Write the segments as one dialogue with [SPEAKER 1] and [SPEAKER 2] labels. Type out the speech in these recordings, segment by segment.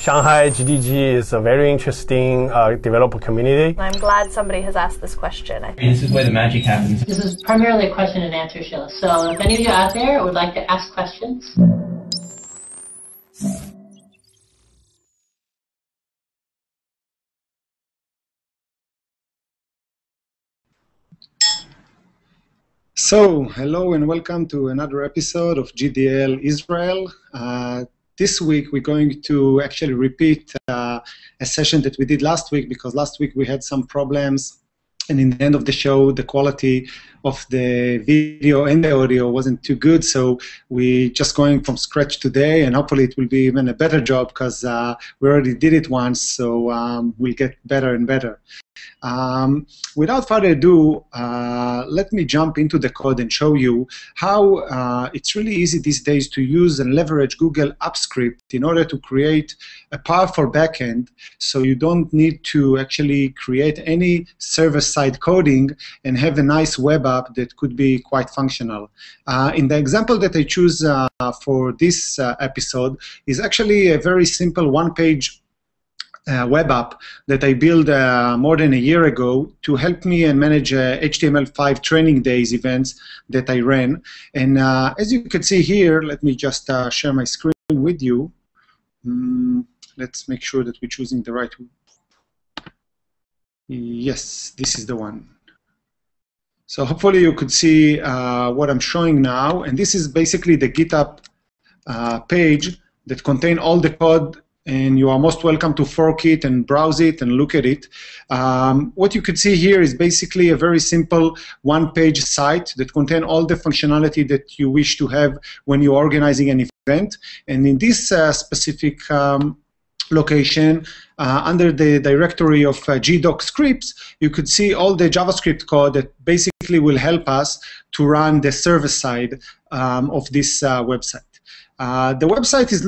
[SPEAKER 1] Shanghai GDG is a very interesting developer community.
[SPEAKER 2] I'm glad somebody has asked this question.
[SPEAKER 3] This is where the magic happens.
[SPEAKER 4] This is primarily a question and answer show. So if any of you out there would like to ask questions.
[SPEAKER 5] So, hello and welcome to another episode of GDL Israel. This week we're going to actually repeat a session that we did last week, because last week we had some problems, and in the end of the show the quality of the video and the audio wasn't too good, so we're just going from scratch today, and hopefully it will be even a better job because we already did it once, so we'll get better and better. Without further ado, let me jump into the code and show you how it's really easy these days to use and leverage Google Apps Script in order to create a powerful backend, so you don't need to actually create any server-side coding and have a nice web app that could be quite functional. In the example that I choose for this episode is actually a very simple one-page web app that I built more than a year ago to help me and manage HTML5 training days events that I ran. And as you can see here, let me just share my screen with you. Let's make sure that we're choosing the right one. Yes, this is the one. So hopefully you could see what I'm showing now. And this is basically the GitHub page that contains all the code, and you are most welcome to fork it and browse it and look at it. What you can see here is basically a very simple one-page site that contains all the functionality that you wish to have when you're organizing an event. And in this specific location, under the directory of gdoc scripts, you could see all the JavaScript code that basically will help us to run the server side of this website. The website is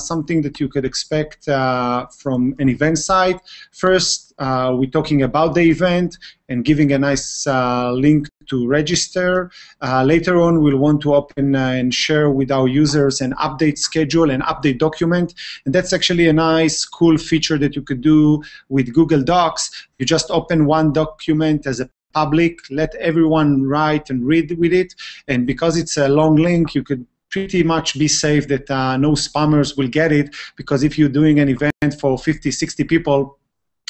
[SPEAKER 5] something that you could expect from an event site. First, we're talking about the event and giving a nice link to register. Later on, we'll want to open and share with our users an update schedule and update document. And that's actually a nice, cool feature that you could do with Google Docs. You just open one document as a public, let everyone write and read with it. And because it's a long link, you could pretty much be safe that no spammers will get it, because if you're doing an event for 50, 60 people,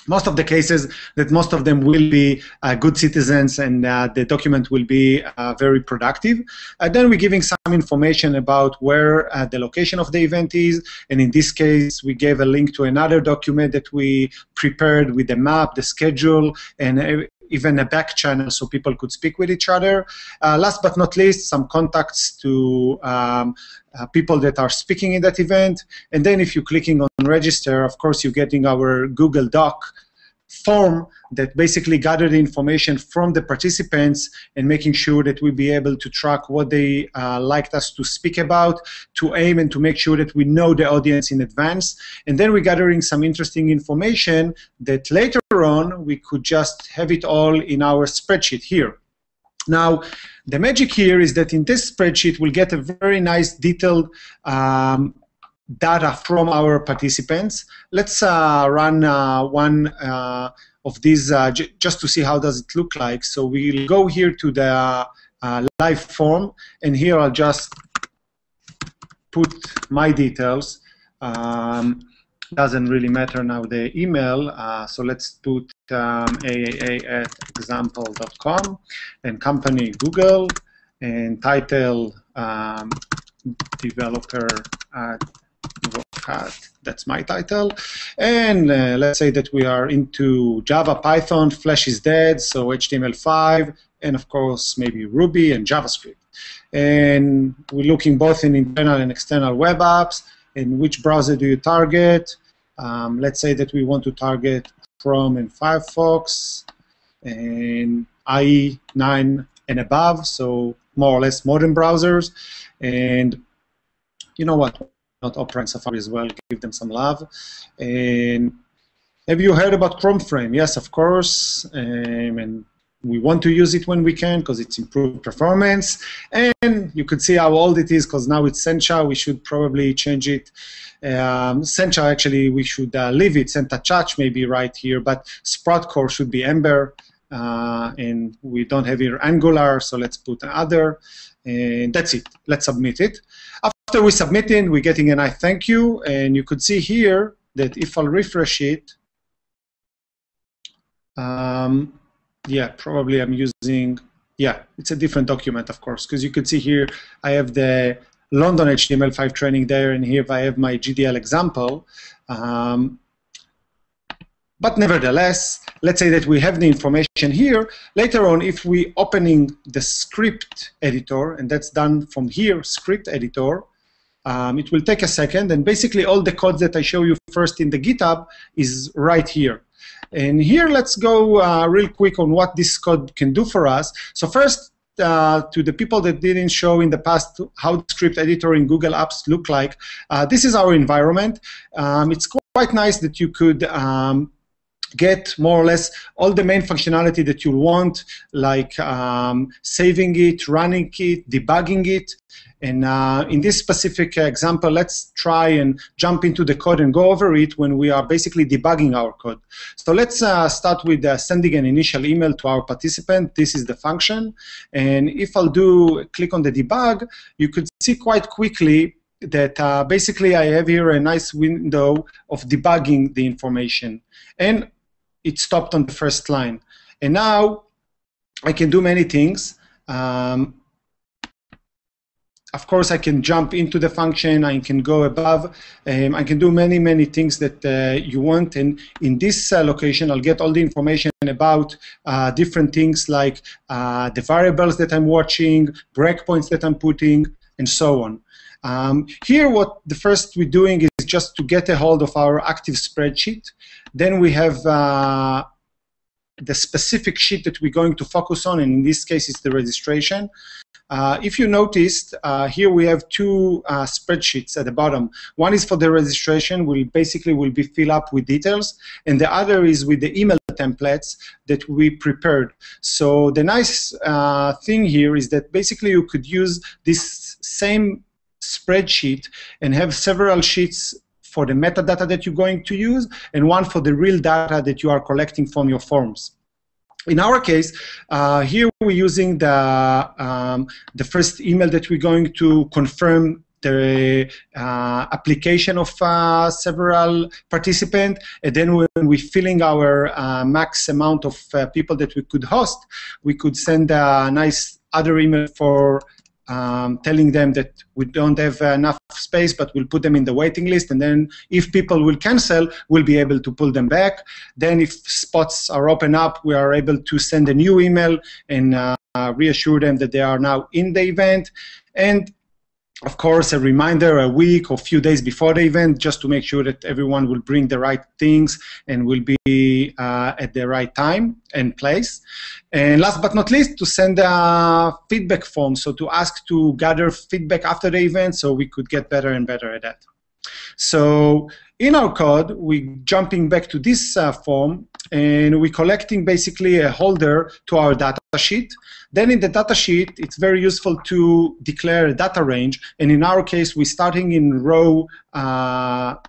[SPEAKER 5] most of the cases that most of them will be good citizens, and the document will be very productive. Then we're giving some information about where the location of the event is, and in this case we gave a link to another document that we prepared with the map, the schedule, and even a back channel so people could speak with each other. Last but not least, some contacts to people that are speaking in that event. And then if you're clicking on register, of course you're getting our Google Doc form that basically gathered the information from the participants and making sure that we'll be able to track what they liked us to speak about, to aim and to make sure that we know the audience in advance. And then we're gathering some interesting information that later on we could just have it all in our spreadsheet here. Now, the magic here is that in this spreadsheet we'll get a very nice detailed data from our participants. Let's run one of these just to see how does it look like. So we'll go here to the live form, and here I'll just put my details. Doesn't really matter now the email, so let's put aaa@example.com, and company Google, and title developer that's my title, and let's say that we are into Java, Python, Flash is dead, so HTML5, and of course maybe Ruby and JavaScript. And we're looking both in internal and external web apps. And which browser do you target? Let's say that we want to target Chrome and Firefox, and IE 9 and above, so more or less modern browsers. And you know what? Not Opera and Safari as well, give them some love. And have you heard about Chrome Frame? Yes, of course. And we want to use it when we can because it's improved performance. And you could see how old it is because now it's Sencha. We should probably change it. Sencha, actually, we should leave it. Senta maybe right here, but Sprout Core should be Ember. And we don't have here Angular, so let's put other. And that's it. Let's submit it. After we submit it, we're getting a nice thank you. And you could see here that if I'll refresh it, yeah, probably I'm using, yeah, it's a different document, of course, because you could see here I have the London HTML5 training there, and here I have my GDL example. But nevertheless, let's say that we have the information here. Later on, if we opening the script editor, and that's done from here, script editor, it will take a second, and basically all the code that I show you first in the GitHub is right here. And here, let's go real quick on what this code can do for us. So first, to the people that didn't show in the past how the script editor in Google Apps look like, this is our environment. It's quite nice that you could get more or less all the main functionality that you want, like saving it, running it, debugging it. And in this specific example, let's try and jump into the code and go over it when we are basically debugging our code. So let's start with sending an initial email to our participant. This is the function. And if I'll click on the debug, you could see quite quickly that basically I have here a nice window of debugging the information. And it stopped on the first line. And now I can do many things. Of course, I can jump into the function. I can go above. I can do many, many things that you want. And in this location, I'll get all the information about different things like the variables that I'm watching, breakpoints that I'm putting, and so on. Here, what the first we're doing is just to get a hold of our active spreadsheet. Then we have the specific sheet that we're going to focus on, and in this case, it's the registration. If you noticed, here we have two spreadsheets at the bottom. One is for the registration, will be filled up with details, and the other is with the email templates that we prepared. So the nice thing here is that basically you could use this same spreadsheet and have several sheets for the metadata that you're going to use, and one for the real data that you are collecting from your forms. In our case, here we're using the first email that we're going to confirm the application of several participants, and then when we're filling our max amount of people that we could host, we could send a nice other email for telling them that we don't have enough space, but we'll put them in the waiting list, and then if people will cancel, we'll be able to pull them back. Then if spots are open up, we are able to send a new email and reassure them that they are now in the event. And of course, a reminder a week or a few days before the event, just to make sure that everyone will bring the right things and will be at the right time and place. And last but not least, to send a feedback form, so to ask to gather feedback after the event so we could get better and better at that. So in our code, we're jumping back to this form, and we're collecting basically a holder to our data sheet. Then in the data sheet, it's very useful to declare a data range. And in our case, we're starting in row,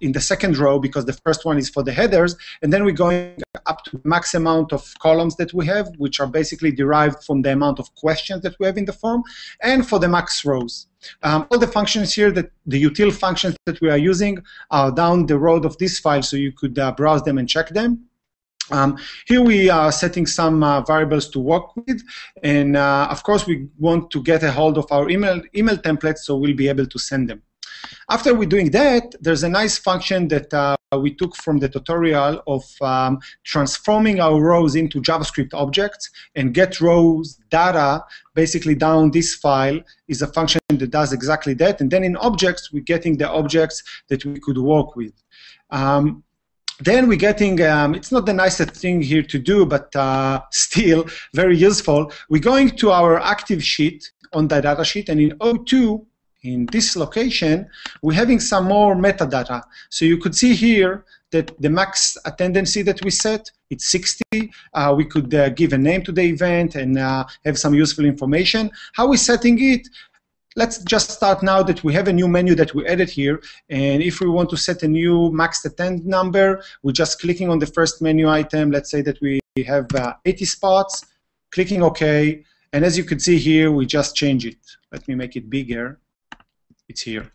[SPEAKER 5] in the second row, because the first one is for the headers. And then we're going up to the max amount of columns that we have, which are basically derived from the amount of questions that we have in the form, and for the max rows. All the functions here, the util functions that we are using, are down the road of this file, so you could browse them and check them. Here we are setting some variables to work with, and of course we want to get a hold of our email templates, so we'll be able to send them. After we're doing that, there's a nice function that we took from the tutorial of transforming our rows into JavaScript objects, and get rows data basically down this file is a function that does exactly that. And then in objects, we're getting the objects that we could work with. Then we're getting, it's not the nicest thing here to do, but still very useful. We're going to our active sheet on the data sheet, and in O2, in this location, we're having some more metadata. So you could see here that the max attendance that we set, it's 60. We could give a name to the event and have some useful information. How we're setting it, let's just start now that we have a new menu that we added here. And if we want to set a new max attend number, we're just clicking on the first menu item. Let's say that we have 80 spots, clicking OK. And as you can see here, we just change it. Let me make it bigger. It's here.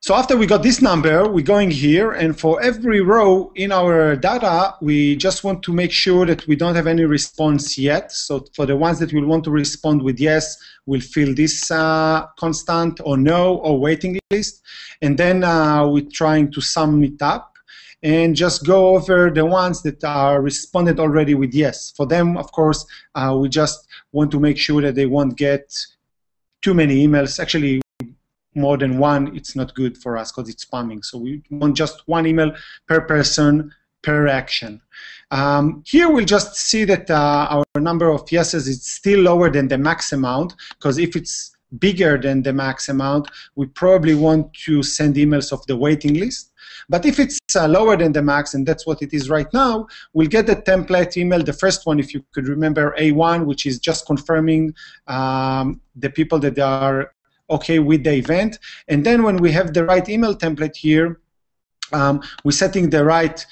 [SPEAKER 5] So after we got this number, we're going here, and for every row in our data, we just want to make sure that we don't have any response yet. So for the ones that will want to respond with yes, we'll fill this constant or no or waiting list. And then we're trying to sum it up and just go over the ones that are responded already with yes. For them, of course, we just want to make sure that they won't get too many emails. Actually, more than one, it's not good for us because it's spamming. So we want just one email per person per action. Here we'll just see that our number of yeses is still lower than the max amount, because if it's bigger than the max amount, we probably want to send emails of the waiting list. But if it's lower than the max, and that's what it is right now, we'll get the template email, the first one, if you could remember, A1, which is just confirming the people that are okay with the event. And then when we have the right email template here, we're setting the right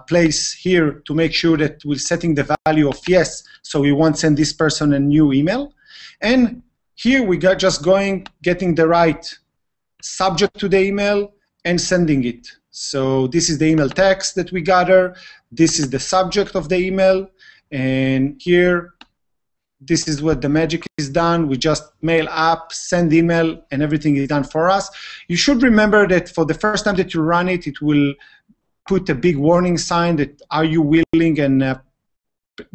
[SPEAKER 5] place here to make sure that we're setting the value of yes, so we won't send this person a new email. And here we got just getting the right subject to the email and sending it. So this is the email text that we gather. This is the subject of the email. And here, this is what the magic is done. We just mail up, send email, and everything is done for us. You should remember that for the first time that you run it, it will put a big warning sign that are you willing, and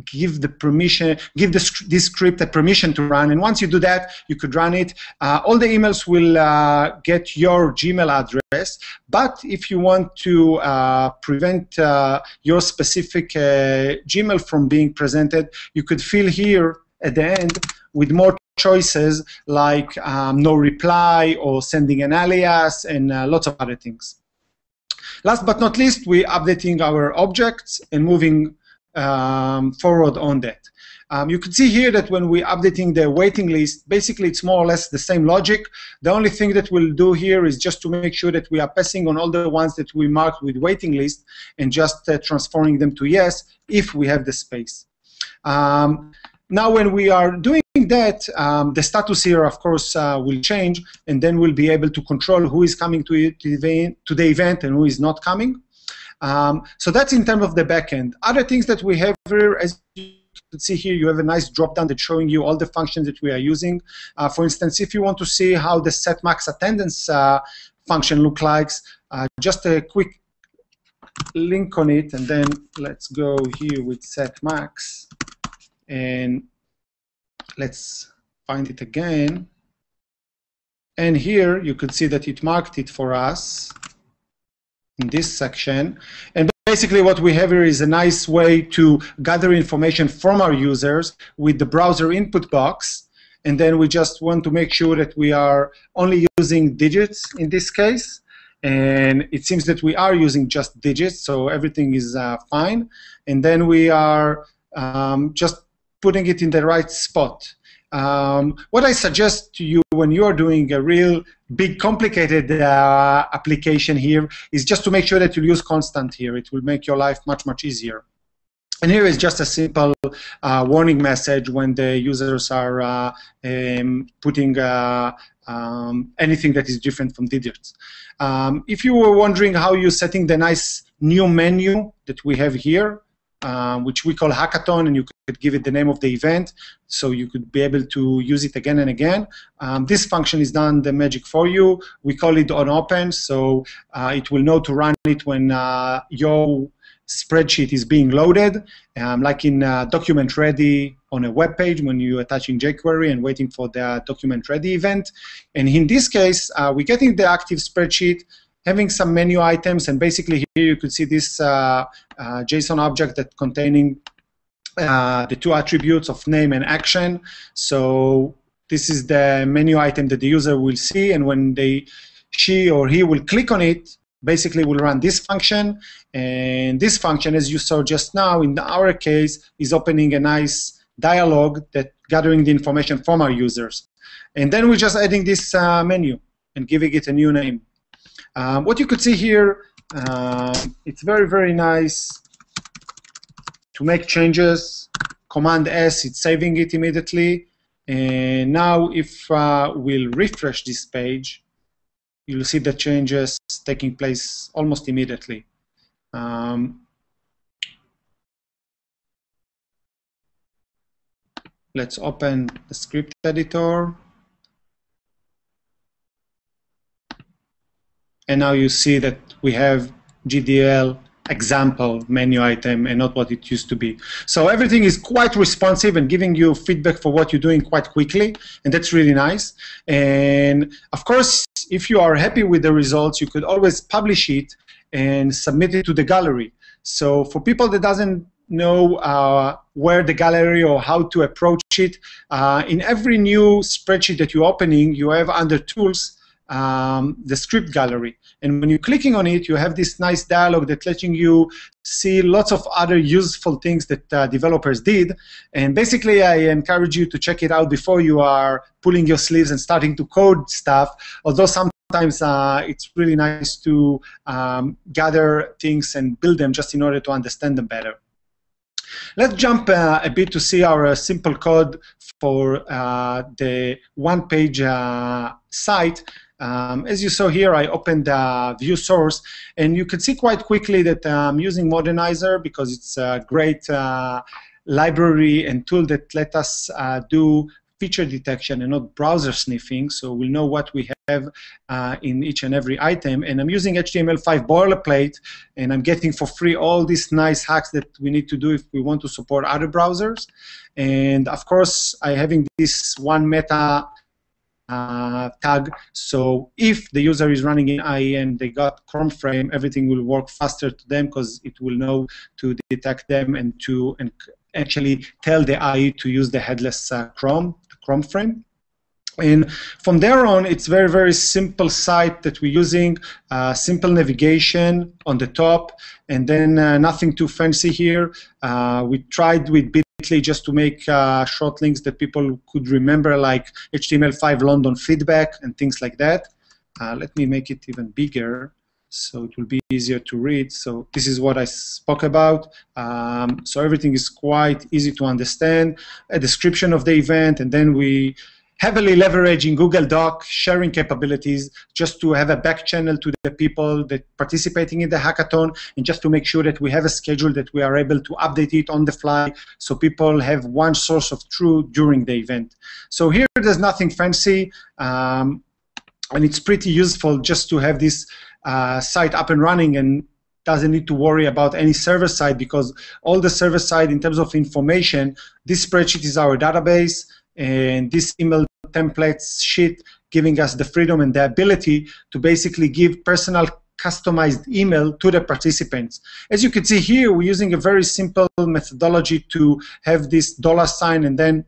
[SPEAKER 5] give the permission, give this script a permission to run. And once you do that, you could run it. All the emails will get your Gmail address. But if you want to prevent your specific Gmail from being presented, you could fill here at the end with more choices like no reply or sending an alias and lots of other things. Last but not least, we're updating our objects and moving forward on that. You can see here that when we're updating the waiting list, basically it's more or less the same logic. The only thing that we'll do here is just to make sure that we are passing on all the ones that we marked with waiting list and just transforming them to yes if we have the space. Now when we are doing that, the status here, of course, will change, and then we'll be able to control who is coming to the event and who is not coming. So that's in terms of the backend. Other things that we have here, as you can see here, you have a nice drop-down that's showing you all the functions that we are using. For instance, if you want to see how the set max attendance function looks like, just a quick link on it, and then let's go here with set max, and let's find it again. And here you could see that it marked it for us in this section. And basically what we have here is a nice way to gather information from our users with the browser input box. And then we just want to make sure that we are only using digits in this case. And it seems that we are using just digits, so everything is fine. And then we are just putting it in the right spot. What I suggest to you when you are doing a real big complicated application here is just to make sure that you use constant here. It will make your life much, much easier. And here is just a simple warning message when the users are putting anything that is different from digits. If you were wondering how you're setting the nice new menu that we have here, which we call Hackathon, and you could give it the name of the event, so you could be able to use it again and again. This function is done the magic for you. We call it on open, so it will know to run it when your spreadsheet is being loaded, like in document ready on a web page when you're attaching jQuery and waiting for the document ready event. And in this case, we're getting the active spreadsheet, having some menu items, and basically here you could see this JSON object that containing the two attributes of name and action. So this is the menu item that the user will see, and when she or he will click on it, basically will run this function, and this function, as you saw just now, in our case, is opening a nice dialog that gathering the information from our users. And then we're just adding this menu and giving it a new name. What you could see here, it's very, very nice to make changes. Command S, it's saving it immediately. And now if we'll refresh this page, you'll see the changes taking place almost immediately. Let's open the script editor. And now you see that we have GDL example menu item and not what it used to be. So everything is quite responsive and giving you feedback for what you're doing quite quickly, and that's really nice. And of course, if you are happy with the results, you could always publish it and submit it to the gallery. So for people that doesn't know where the gallery or how to approach it, in every new spreadsheet that you're opening, you have under Tools the script gallery. And when you're clicking on it, you have this nice dialog that's letting you see lots of other useful things that developers did. And basically, I encourage you to check it out before you are pulling your sleeves and starting to code stuff, although sometimes it's really nice to gather things and build them just in order to understand them better. Let's jump a bit to see our simple code for the one-page site. As you saw here, I opened the view source, and you can see quite quickly that I'm using Modernizer because it's a great library and tool that let us do feature detection and not browser sniffing, so we'll know what we have in each and every item. And I'm using HTML5 boilerplate, and I'm getting for free all these nice hacks that we need to do if we want to support other browsers. And of course, I'm having this one meta tag, so if the user is running in IE and they got Chrome frame, everything will work faster to them because it will know to detect them and to actually tell the IE to use the headless Chrome frame. And from there on, it's very, very simple site that we're using, simple navigation on the top, and then nothing too fancy here. We tried with Bitly just to make short links that people could remember, like HTML5 London feedback and things like that. Let me make it even bigger so it will be easier to read. So this is what I spoke about. So everything is quite easy to understand. A description of the event, and then we heavily leveraging Google Doc sharing capabilities just to have a back channel to the people that participating in the hackathon, and just to make sure that we have a schedule that we are able to update it on the fly so people have one source of truth during the event. So here there's nothing fancy, and it's pretty useful just to have this site up and running and doesn't need to worry about any server side, because all the server side in terms of information, this spreadsheet is our database, and this email templates sheet giving us the freedom and the ability to basically give personal customized email to the participants. As you can see here, we're using a very simple methodology to have this $sign and then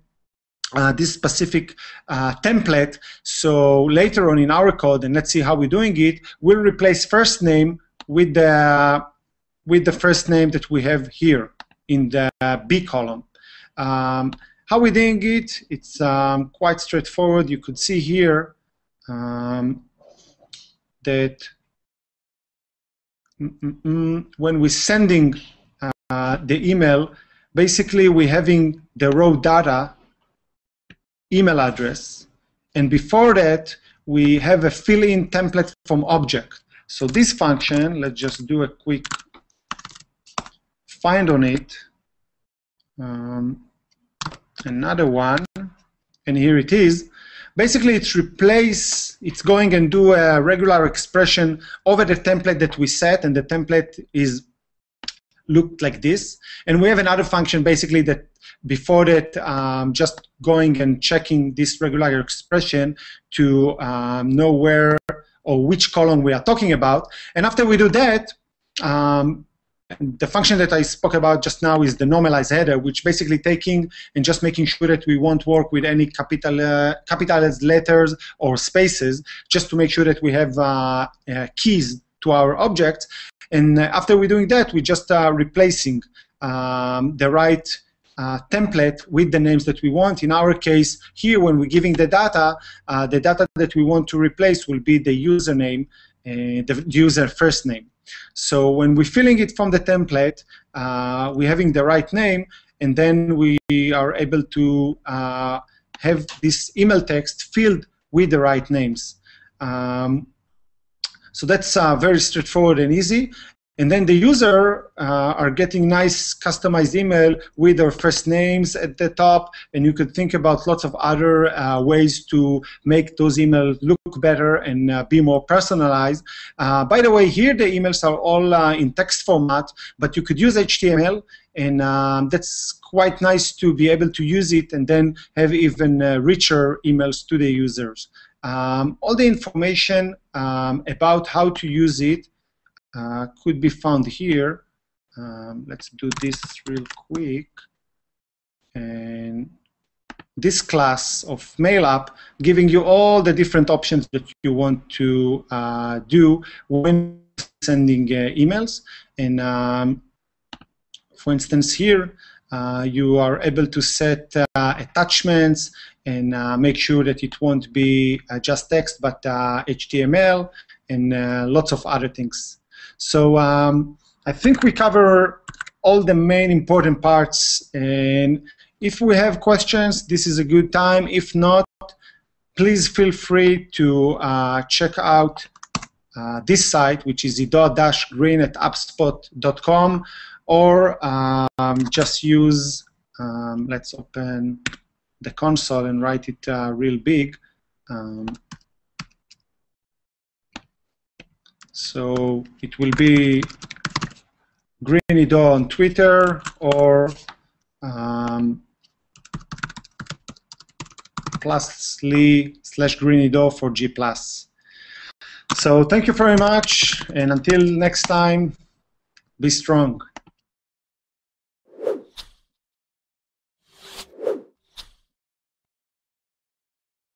[SPEAKER 5] this specific template. So later on in our code, and let's see how we're doing it, we'll replace first name with the first name that we have here in the B column. How we're doing it, it's quite straightforward. You could see here that when we're sending the email, basically we're having the raw data email address, and before that we have a fill-in template from object. So this function, let's just do a quick find on it. Another one, and here it is. Basically, it's going and do a regular expression over the template that we set, and the template is looked like this. And we have another function basically that before that just going and checking this regular expression to know where or which column we are talking about. And after we do that, the function that I spoke about just now is the normalize header, which basically taking and just making sure that we won't work with any capitalized letters or spaces, just to make sure that we have keys to our objects. And after we're doing that, we just replacing the right template with the names that we want. In our case, here, when we're giving the data that we want to replace will be the username, the user first name. So when we're filling it from the template, we're having the right name, and then we are able to have this email text filled with the right names. So that's very straightforward and easy. And then the user are getting nice customized email with their first names at the top, and you could think about lots of other ways to make those emails look better and be more personalized. By the way, here the emails are all in text format, but you could use HTML, and that's quite nice to be able to use it and then have even richer emails to the users. All the information about how to use it could be found here. Let's do this real quick. And this class of mail app giving you all the different options that you want to do when sending emails. And for instance, here you are able to set attachments and make sure that it won't be just text, but HTML and lots of other things. So I think we cover all the main important parts, and if we have questions, this is a good time. If not, please feel free to check out this site, which is ido-green@appspot.com, or just use, let's open the console and write it real big. So it will be GreenIdo on Twitter, or +Lee/GreenIdo for G+. So thank you very much, and until next time, be strong.